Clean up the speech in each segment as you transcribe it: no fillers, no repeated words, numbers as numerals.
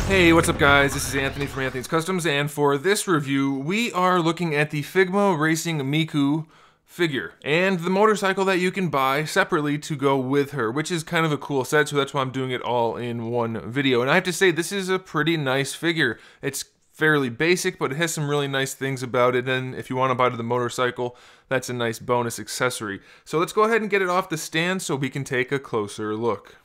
Hey, what's up guys? This is Anthony from Anthony's Customs, and for this review, we are looking at the Figma Racing Miku figure, and the motorcycle that you can buy separately to go with her, which is kind of a cool set, so that's why I'm doing it all in one video. And I have to say, this is a pretty nice figure. It's fairly basic, but it has some really nice things about it, and if you want to buy the motorcycle, that's a nice bonus accessory. So let's go ahead and get it off the stand so we can take a closer look.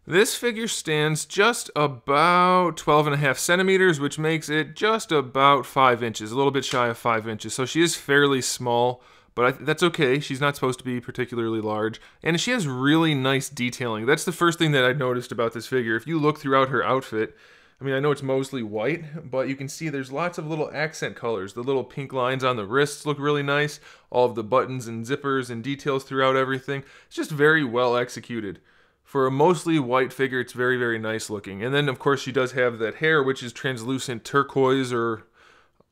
This figure stands just about 12.5 centimeters, which makes it just about 5 inches, a little bit shy of 5 inches. So she is fairly small, but that's okay. She's not supposed to be particularly large. And she has really nice detailing. That's the first thing that I noticed about this figure. If you look throughout her outfit, I mean, I know it's mostly white, but you can see there's lots of little accent colors. The little pink lines on the wrists look really nice. All of the buttons and zippers and details throughout everything. It's just very well executed. For a mostly white figure, it's very, very nice looking. And then, of course, she does have that hair, which is translucent turquoise or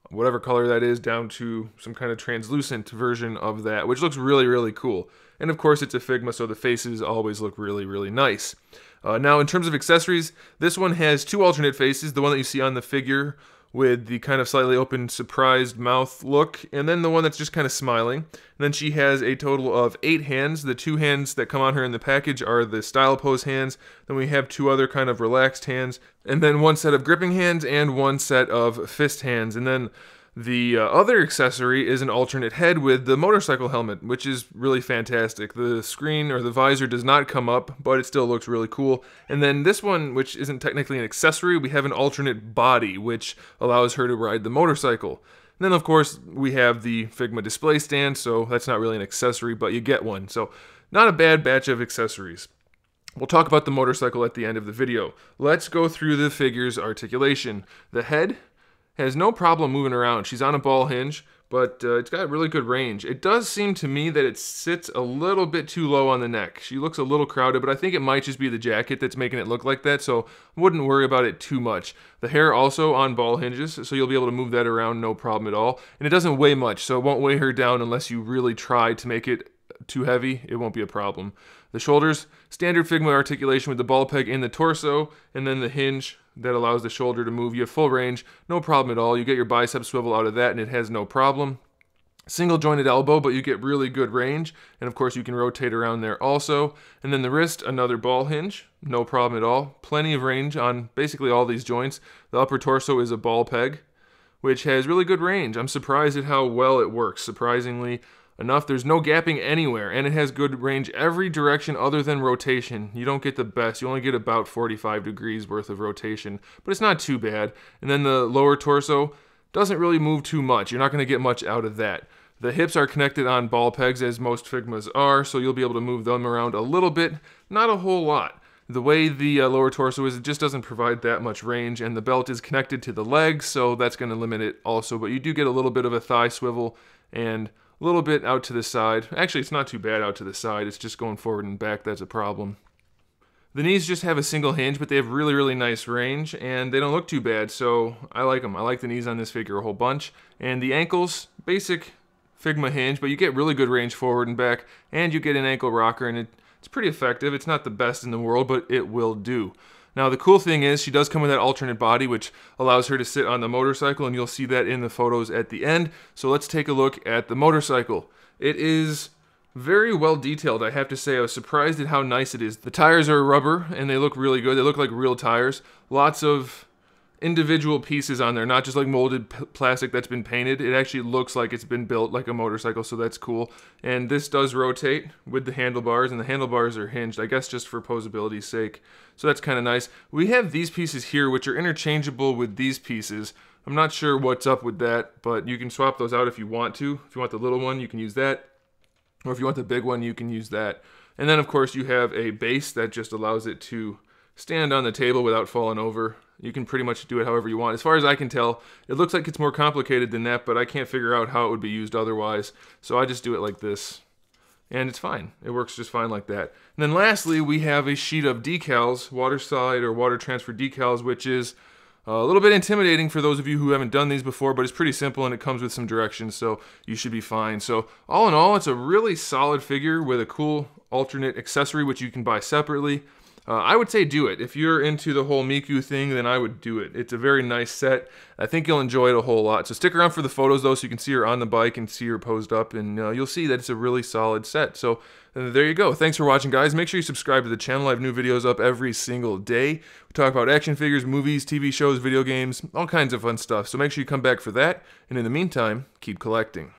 whatever color that is, down to some kind of translucent version of that, which looks really, really cool. And, of course, it's a Figma, so the faces always look really, really nice. Now, in terms of accessories, this one has two alternate faces, the one that you see on the figure with the kind of slightly open, surprised mouth look, and then the one that's just kind of smiling. And then she has a total of 8 hands. The 2 hands that come on her in the package are the style pose hands. Then we have 2 other kind of relaxed hands, and then 1 set of gripping hands and 1 set of fist hands. And then the other accessory is an alternate head with the motorcycle helmet, which is really fantastic. The screen or the visor does not come up, but it still looks really cool. And then this one, which isn't technically an accessory, we have an alternate body, which allows her to ride the motorcycle. And then, of course, we have the Figma display stand, so that's not really an accessory, but you get one. So not a bad batch of accessories. We'll talk about the motorcycle at the end of the video. Let's go through the figure's articulation. The head has no problem moving around. She's on a ball hinge, but it's got really good range. It does seem to me that it sits a little bit too low on the neck. She looks a little crowded, but I think it might just be the jacket that's making it look like that, so I wouldn't worry about it too much. The hair also on ball hinges, so you'll be able to move that around no problem at all. And it doesn't weigh much, so it won't weigh her down unless you really try to make it too heavy. It won't be a problem. The shoulders, standard Figma articulation with the ball peg in the torso, and then the hinge that allows the shoulder to move. You have full range, no problem at all. You get your bicep swivel out of that and it has no problem. Single jointed elbow, but you get really good range, and of course you can rotate around there also. And then the wrist, another ball hinge, no problem at all. Plenty of range on basically all these joints. The upper torso is a ball peg, which has really good range. I'm surprised at how well it works, surprisingly enough. There's no gapping anywhere, and it has good range every direction other than rotation. You don't get the best. You only get about 45 degrees worth of rotation, but it's not too bad. And then the lower torso doesn't really move too much. You're not going to get much out of that. The hips are connected on ball pegs, as most Figmas are, so you'll be able to move them around a little bit, not a whole lot. The way the lower torso is, it just doesn't provide that much range, and the belt is connected to the legs, so that's going to limit it also. But you do get a little bit of a thigh swivel and a little bit out to the side. Actually, it's not too bad out to the side. It's just going forward and back that's a problem. The knees just have a single hinge, but they have really, really nice range, and they don't look too bad, so I like them. I like the knees on this figure a whole bunch. And the ankles, basic Figma hinge, but you get really good range forward and back, and you get an ankle rocker, and it's pretty effective. It's not the best in the world, but it will do. Now, the cool thing is she does come with that alternate body, which allows her to sit on the motorcycle, and you'll see that in the photos at the end. So let's take a look at the motorcycle. It is very well detailed, I have to say. I was surprised at how nice it is. The tires are rubber, and they look really good. They look like real tires. Lots of individual pieces on there, not just like molded plastic that's been painted. It actually looks like it's been built like a motorcycle, so that's cool. And this does rotate with the handlebars, and the handlebars are hinged, I guess just for posability's sake. So that's kind of nice. We have these pieces here, which are interchangeable with these pieces. I'm not sure what's up with that, but you can swap those out if you want to. If you want the little one, you can use that. Or if you want the big one, you can use that. And then, of course, you have a base that just allows it to stand on the table without falling over. You can pretty much do it however you want. As far as I can tell, it looks like it's more complicated than that, but I can't figure out how it would be used otherwise. So I just do it like this. And it's fine. It works just fine like that. And then lastly, we have a sheet of decals, water slide or water transfer decals, which is a little bit intimidating for those of you who haven't done these before, but it's pretty simple and it comes with some directions, so you should be fine. So all in all, it's a really solid figure with a cool alternate accessory which you can buy separately. I would say do it. If you're into the whole Miku thing, then I would do it. It's a very nice set. I think you'll enjoy it a whole lot. So stick around for the photos though, so you can see her on the bike and see her posed up, and you'll see that it's a really solid set. So there you go. Thanks for watching, guys. Make sure you subscribe to the channel. I have new videos up every single day. We talk about action figures, movies, TV shows, video games, all kinds of fun stuff. So make sure you come back for that. And in the meantime, keep collecting.